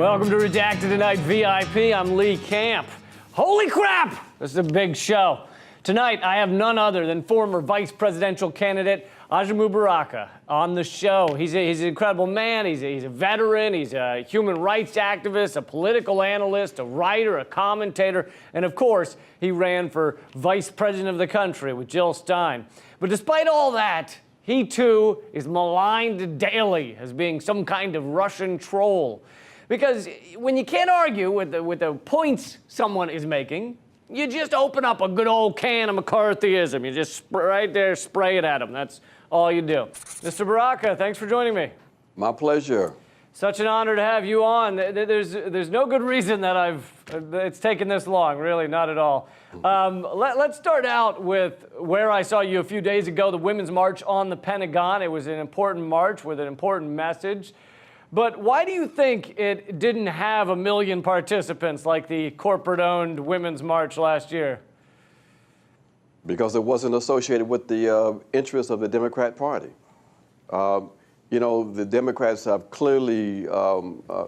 Welcome to Redacted Tonight VIP. I'm Lee Camp. Holy crap! This is a big show. Tonight, I have none other than former vice presidential candidate Ajamu Baraka on the show. He's an incredible man. He's a veteran. He's a human rights activist, a political analyst, a writer, a commentator, and of course, he ran for vice president of the country with Jill Stein. But despite all that, he too is maligned daily as being some kind of Russian troll. Because when you can't argue with the points someone is making, you just open up a good old can of McCarthyism. You just right there spray it at them. That's all you do. Mr. Baraka, thanks for joining me. My pleasure. Such an honor to have you on. There's no good reason that it's taken this long, really, not at all. Let's start out with where I saw you a few days ago, the Women's March on the Pentagon. It was an important march with an important message. But why do you think it didn't have 1 million participants like the corporate-owned Women's March last year? Because it wasn't associated with the interests of the Democrat Party. You know, the Democrats have clearly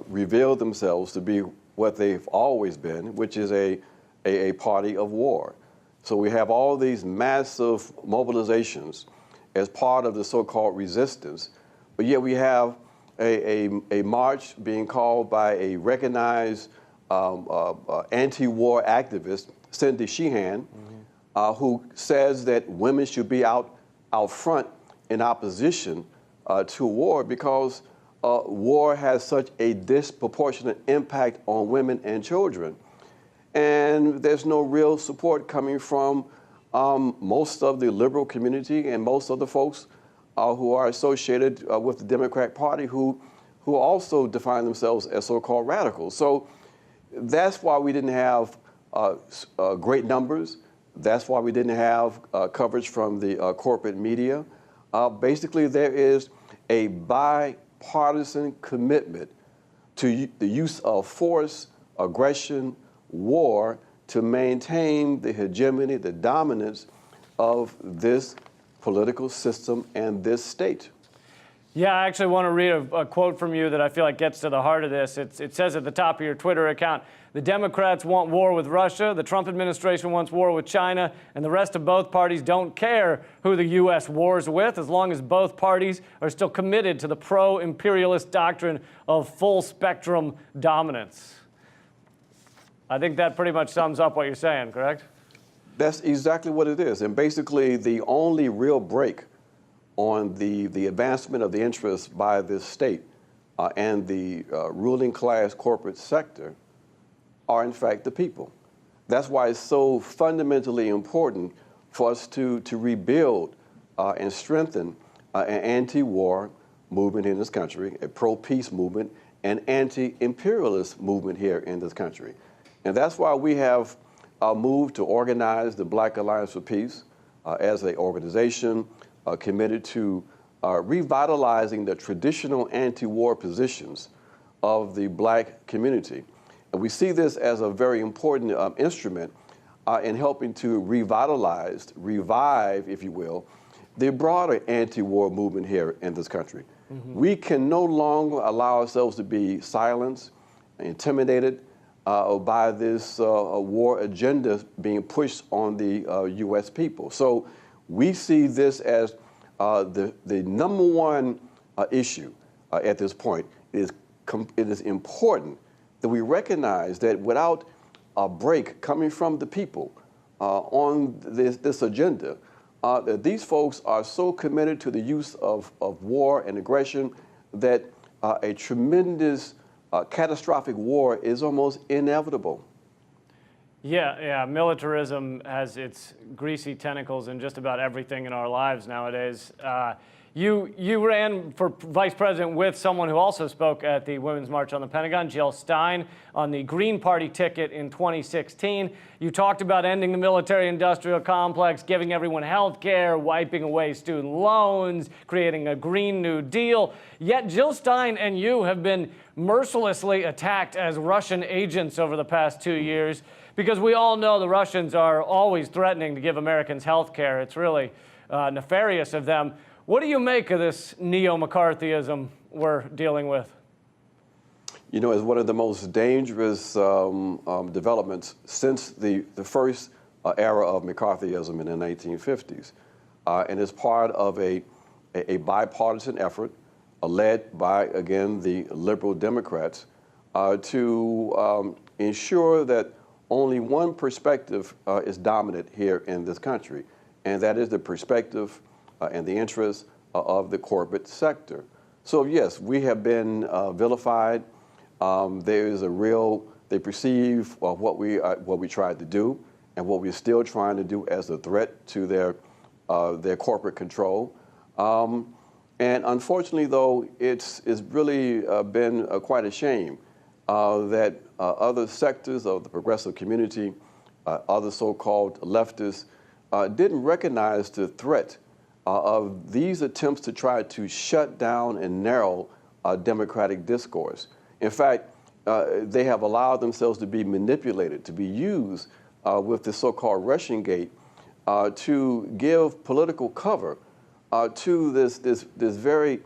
revealed themselves to be what they've always been, which is a party of war. So we have all these massive mobilizations as part of the so-called resistance, but yet we have a march being called by a recognized anti-war activist, Cindy Sheehan, who says that women should be out front in opposition to war because war has such a disproportionate impact on women and children. And there's no real support coming from most of the liberal community and most of the folks who are associated with the Democrat Party who also define themselves as so-called radicals. So that's why we didn't have great numbers. That's why we didn't have coverage from the corporate media. Basically, there is a bipartisan commitment to the use of force, aggression, war to maintain the hegemony, the dominance of this political system and this state. Yeah, I actually want to read a quote from you that I feel like gets to the heart of this. It says at the top of your Twitter account, the Democrats want war with Russia, the Trump administration wants war with China, and the rest of both parties don't care who the U.S. wars with as long as both parties are still committed to the pro-imperialist doctrine of full-spectrum dominance. I think that pretty much sums up what you're saying, correct? That's exactly what it is. And basically, the only real break on the advancement of the interests by this state and the ruling class corporate sector are, in fact, the people. That's why it's so fundamentally important for us to rebuild and strengthen an anti-war movement in this country, a pro-peace movement, and anti-imperialist movement here in this country. And that's why we have moved to organize the Black Alliance for Peace as an organization committed to revitalizing the traditional anti-war positions of the black community. And we see this as a very important instrument in helping to revive, if you will, the broader anti-war movement here in this country. Mm-hmm. We can no longer allow ourselves to be silenced, intimidated, by this war agenda being pushed on the U.S. people. So we see this as the number one issue at this point. It is important that we recognize that without a break coming from the people on this agenda, that these folks are so committed to the use of war and aggression that a tremendous catastrophic war is almost inevitable. Yeah, militarism has its greasy tentacles in just about everything in our lives nowadays. You ran for vice president with someone who also spoke at the Women's March on the Pentagon, Jill Stein, on the Green Party ticket in 2016. You talked about ending the military-industrial complex, giving everyone health care, wiping away student loans, creating a Green New Deal. Yet Jill Stein and you have been mercilessly attacked as Russian agents over the past 2 years because we all know the Russians are always threatening to give Americans health care. It's really nefarious of them. What do you make of this neo-McCarthyism we're dealing with? you know, is one of the most dangerous developments since the first era of McCarthyism in the 1950s. And it's part of a bipartisan effort led by, again, the liberal Democrats to ensure that only one perspective is dominant here in this country, and that is the perspective and the interests of the corporate sector. So yes, we have been vilified. There is a real, they perceive what we tried to do and what we're still trying to do as a threat to their corporate control. And unfortunately, though, it's really been quite a shame that other sectors of the progressive community, other so-called leftists, didn't recognize the threat of these attempts to try to shut down and narrow democratic discourse. In fact, they have allowed themselves to be manipulated, to be used with the so-called Russian gate to give political cover to this very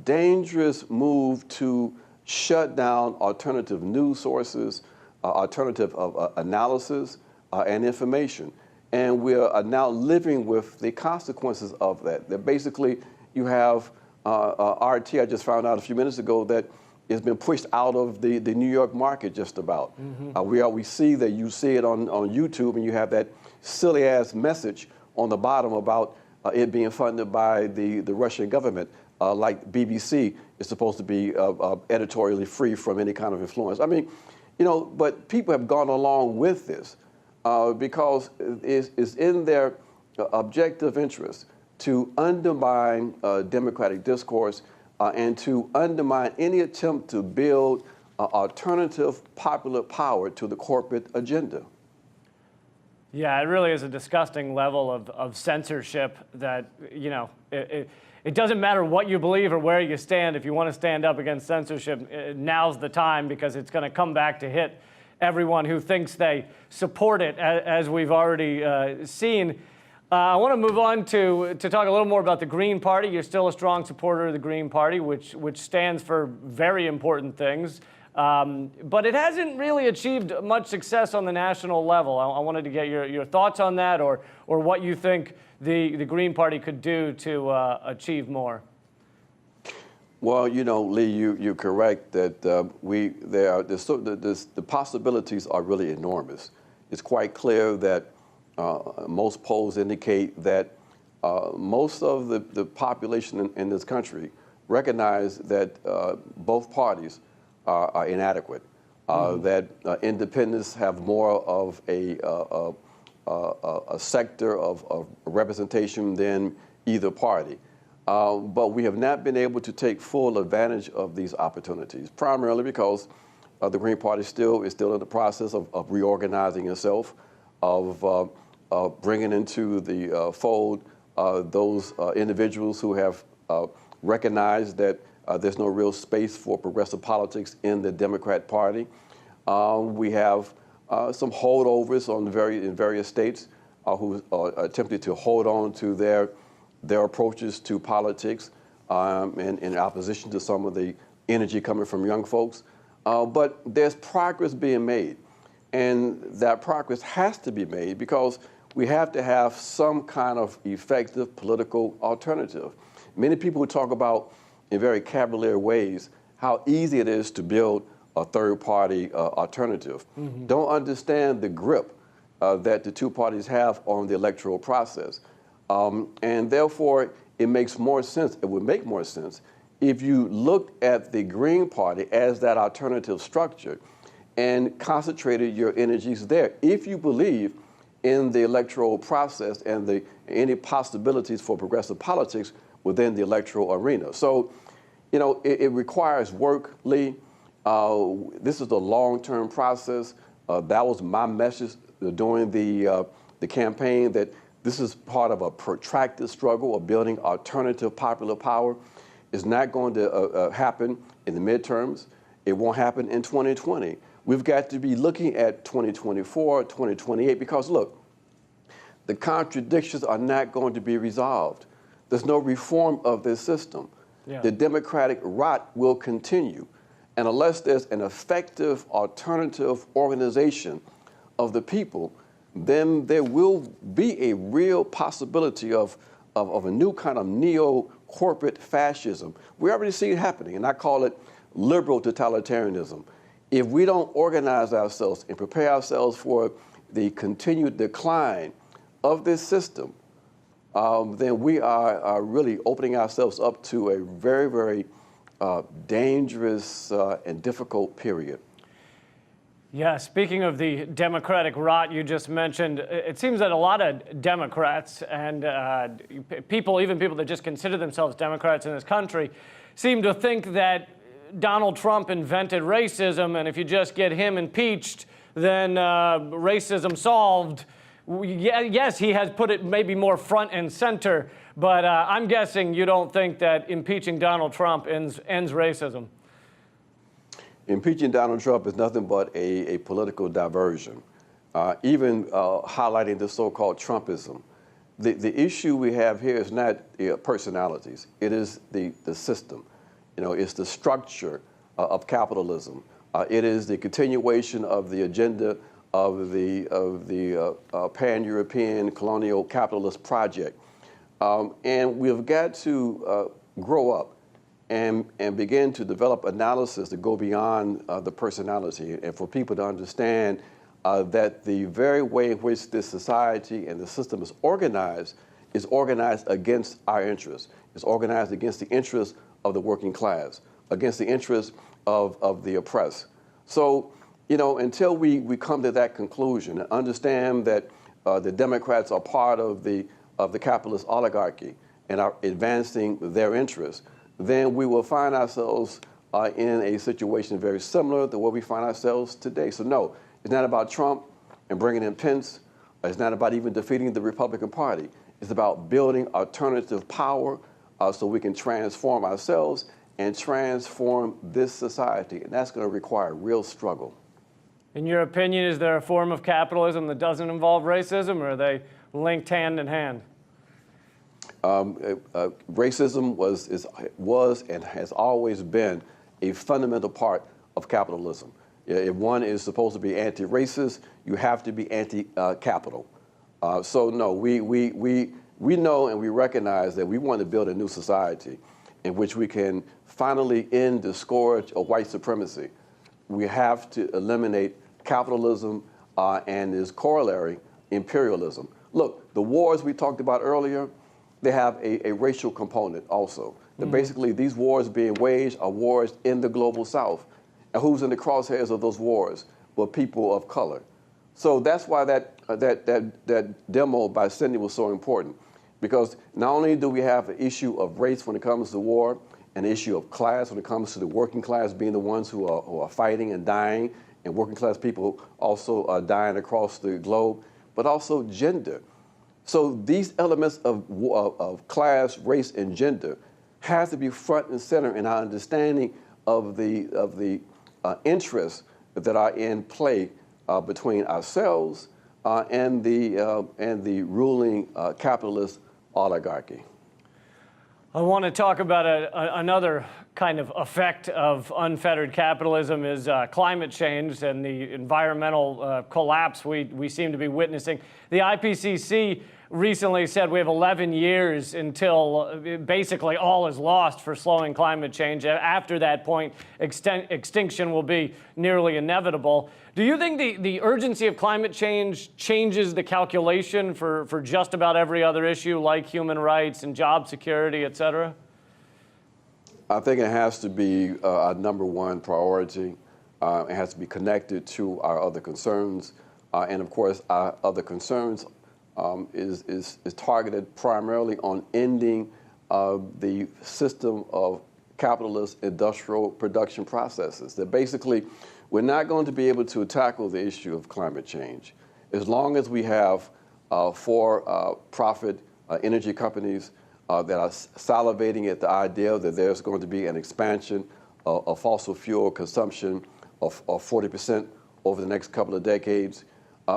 dangerous move to shut down alternative news sources, alternative analysis, and information. And we are now living with the consequences of that. That basically you have RT, I just found out a few minutes ago, that it's been pushed out of the New York market just about. Mm-hmm. We see that, you see it on YouTube, and you have that silly ass message on the bottom about it being funded by the Russian government, like BBC is supposed to be editorially free from any kind of influence. I mean, you know, but people have gone along with this because it's in their objective interest to undermine democratic discourse and to undermine any attempt to build alternative popular power to the corporate agenda. Yeah, it really is a disgusting level of censorship that, you know, it doesn't matter what you believe or where you stand. If you want to stand up against censorship, now's the time, because it's going to come back to hit everyone who thinks they support it, as we've already seen. I want to move on to talk a little more about the Green Party. You're still a strong supporter of the Green Party, which stands for very important things. But it hasn't really achieved much success on the national level. I wanted to get your thoughts on that, or what you think the Green Party could do to achieve more. Well, you know, Lee, you're correct that the possibilities are really enormous. It's quite clear that most polls indicate that most of the population in this country recognize that both parties are inadequate, that independents have more of a sector of representation than either party. But we have not been able to take full advantage of these opportunities, primarily because the Green Party is still in the process of reorganizing itself, of bringing into the fold those individuals who have recognized that there's no real space for progressive politics in the Democrat Party. We have some holdovers in various states who are attempting to hold on to their approaches to politics in opposition to some of the energy coming from young folks. But there's progress being made. And that progress has to be made because we have to have some kind of effective political alternative. Many people talk about, in very cavalier ways, how easy it is to build a third-party alternative. Mm-hmm. Don't understand the grip that the two parties have on the electoral process. And therefore, it makes more sense, it would make more sense, if you looked at the Green Party as that alternative structure and concentrated your energies there. If you believe in the electoral process and any possibilities for progressive politics within the electoral arena. So, you know, it requires work, Lee. This is a long-term process. That was my message during the campaign, that this is part of a protracted struggle of building alternative popular power. It's not going to happen in the midterms. It won't happen in 2020. We've got to be looking at 2024, 2028, because look, the contradictions are not going to be resolved. There's no reform of this system. Yeah. The democratic rot will continue. And unless there's an effective alternative organization of the people, then there will be a real possibility of a new kind of neo-corporate fascism. We already see it happening, and I call it liberal totalitarianism. If we don't organize ourselves and prepare ourselves for the continued decline of this system, then we are really opening ourselves up to a very, very dangerous and difficult period. Yeah, speaking of the democratic rot you just mentioned, it seems that a lot of Democrats and people, even people that just consider themselves Democrats in this country, seem to think that Donald Trump invented racism, and if you just get him impeached, then racism solved. Yes, he has put it maybe more front and center, but I'm guessing you don't think that impeaching Donald Trump ends racism. Impeaching Donald Trump is nothing but a political diversion, even highlighting the so-called Trumpism. The issue we have here is not personalities. It is the system. You know, it's the structure of capitalism. It is the continuation of the agenda of the pan-European colonial capitalist project. And we've got to grow up and begin to develop analysis to go beyond the personality, and for people to understand that the very way in which this society and the system is organized against our interests. It's organized against the interests of the working class, against the interests of the oppressed. So, you know, until we come to that conclusion and understand that the Democrats are part of the capitalist oligarchy and are advancing their interests, then we will find ourselves in a situation very similar to where we find ourselves today. So no, it's not about Trump and bringing in Pence. It's not about even defeating the Republican Party. It's about building alternative power so we can transform ourselves and transform this society. And that's going to require real struggle. In your opinion, is there a form of capitalism that doesn't involve racism, or are they linked hand in hand? Racism was and has always been a fundamental part of capitalism. If one is supposed to be anti-racist, you have to be anti-capital. So no, we know and we recognize that we want to build a new society in which we can finally end the scourge of white supremacy. We have to eliminate capitalism and its corollary, imperialism. Look, the wars we talked about earlier, they have a racial component also. That basically these wars being waged are wars in the global South. And who's in the crosshairs of those wars? Well, people of color. So that's why that demo by Cindy was so important. Because not only do we have the issue of race when it comes to war, an issue of class when it comes to the working class being the ones who are fighting and dying, and working class people also are dying across the globe, but also gender. So these elements of class, race, and gender have to be front and center in our understanding of the interests that are in play between ourselves and the ruling capitalist oligarchy. I want to talk about another kind of effect of unfettered capitalism is climate change and the environmental collapse we seem to be witnessing. The IPCC recently said we have 11 years until basically all is lost for slowing climate change. After that point, extinction will be nearly inevitable. Do you think the urgency of climate change changes the calculation for just about every other issue like human rights and job security, et cetera? I think it has to be our number one priority. It has to be connected to our other concerns. And of course, our other concerns is targeted primarily on ending the system of capitalist industrial production processes. That basically, we're not going to be able to tackle the issue of climate change as long as we have for-profit energy companies that are salivating at the idea that there's going to be an expansion of fossil fuel consumption of 40% over the next couple of decades.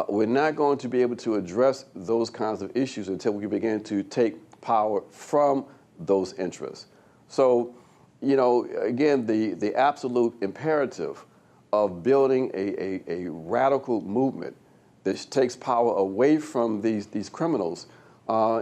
We're not going to be able to address those kinds of issues until we begin to take power from those interests. So, again, the absolute imperative of building a radical movement that takes power away from these criminals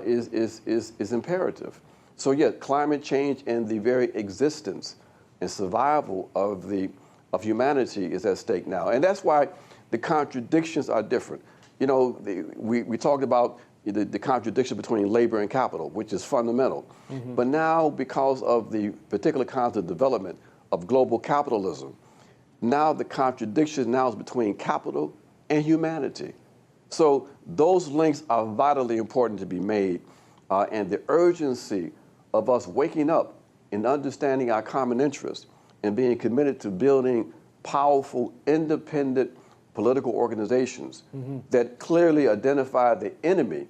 is imperative. So yeah, climate change and the very existence and survival of humanity is at stake now. And that's why the contradictions are different. We talked about the contradiction between labor and capital, which is fundamental. Mm-hmm. But now, because of the particular kinds of development of global capitalism, now the contradiction now is between capital and humanity. So those links are vitally important to be made, and the urgency of us waking up and understanding our common interests and being committed to building powerful, independent political organizations that clearly identify the enemy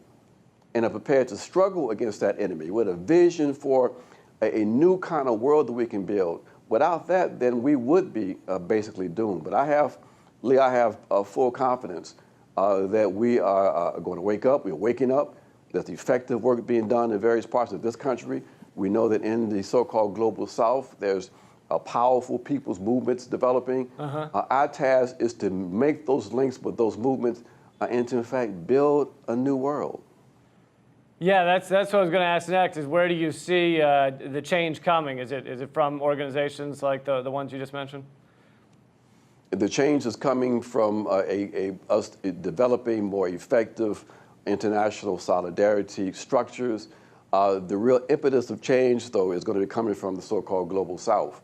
and are prepared to struggle against that enemy with a vision for a new kind of world that we can build. Without that, then we would be basically doomed. But I have full confidence that we are going to wake up. We're waking up. There's effective work being done in various parts of this country. We know that in the so-called global South, there's powerful people's movements developing. Our task is to make those links with those movements and to, in fact, build a new world. Yeah, that's what I was going to ask next, is where do you see the change coming? Is it from organizations like the ones you just mentioned? The change is coming from us developing more effective international solidarity structures. The real impetus of change, though, is going to be coming from the so-called global South.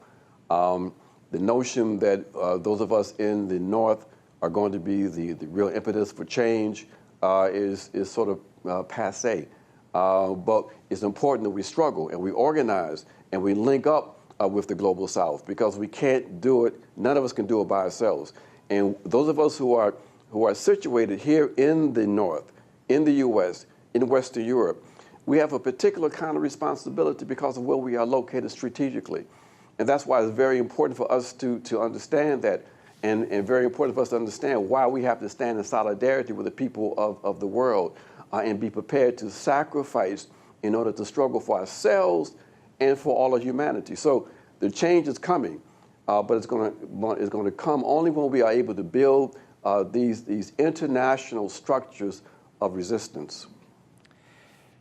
The notion that those of us in the North are going to be the real impetus for change is sort of passé. But it's important that we struggle and we organize and we link up with the global South, because we can't do it. None of us can do it by ourselves. And those of us who are situated here in the North, in the U.S., in Western Europe, we have a particular kind of responsibility because of where we are located strategically. And that's why it's very important for us to understand that, and very important for us to understand why we have to stand in solidarity with the people of the world and be prepared to sacrifice in order to struggle for ourselves and for all of humanity. So the change is coming, but it's going to come only when we are able to build these international structures of resistance.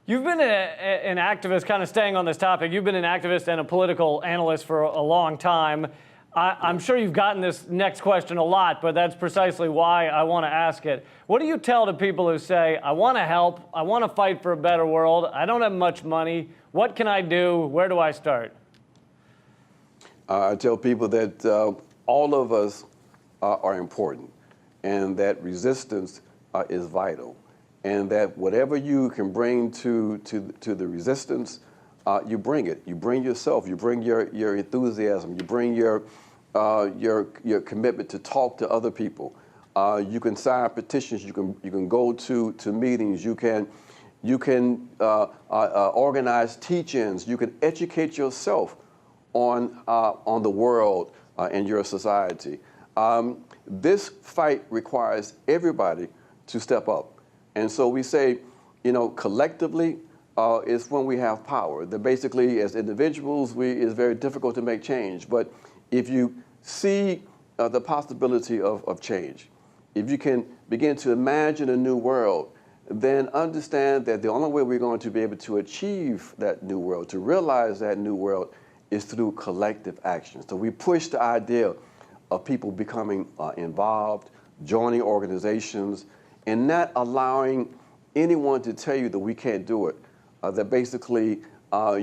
You've been an activist, kind of staying on this topic, you've been an activist and a political analyst for a long time. I'm sure you've gotten this next question a lot, but that's precisely why I want to ask it. What do you tell to people who say, I want to help, I want to fight for a better world, I don't have much money, what can I do, where do I start? I tell people that all of us are important, and that resistance is vital, and that whatever you can bring to the resistance, you bring it. You bring yourself. You bring your enthusiasm. You bring your commitment to talk to other people. You can sign petitions. You can go to meetings. You can organize teach-ins. You can educate yourself on the world and your society. This fight requires everybody to step up. And so we say, collectively is when we have power. That basically, as individuals, it's very difficult to make change. But if you see the possibility of change, if you can begin to imagine a new world, then understand that the only way we're going to be able to achieve that new world, to realize that new world, is through collective action. So we push the idea of people becoming involved, joining organizations, and not allowing anyone to tell you that we can't do it, that basically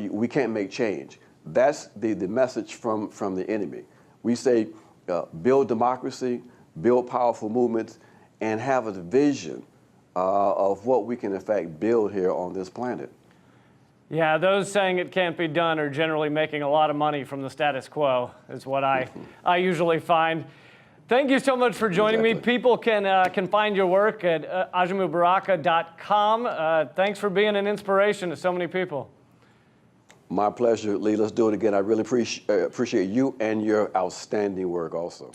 we can't make change. That's the message from the enemy. We say build democracy, build powerful movements, and have a vision of what we can in fact build here on this planet. Yeah, those saying it can't be done are generally making a lot of money from the status quo, is what I usually find. Thank you so much for joining me. People can find your work at ajamubaraka.com. Thanks for being an inspiration to so many people. My pleasure, Lee. Let's do it again. I really appreciate you and your outstanding work also.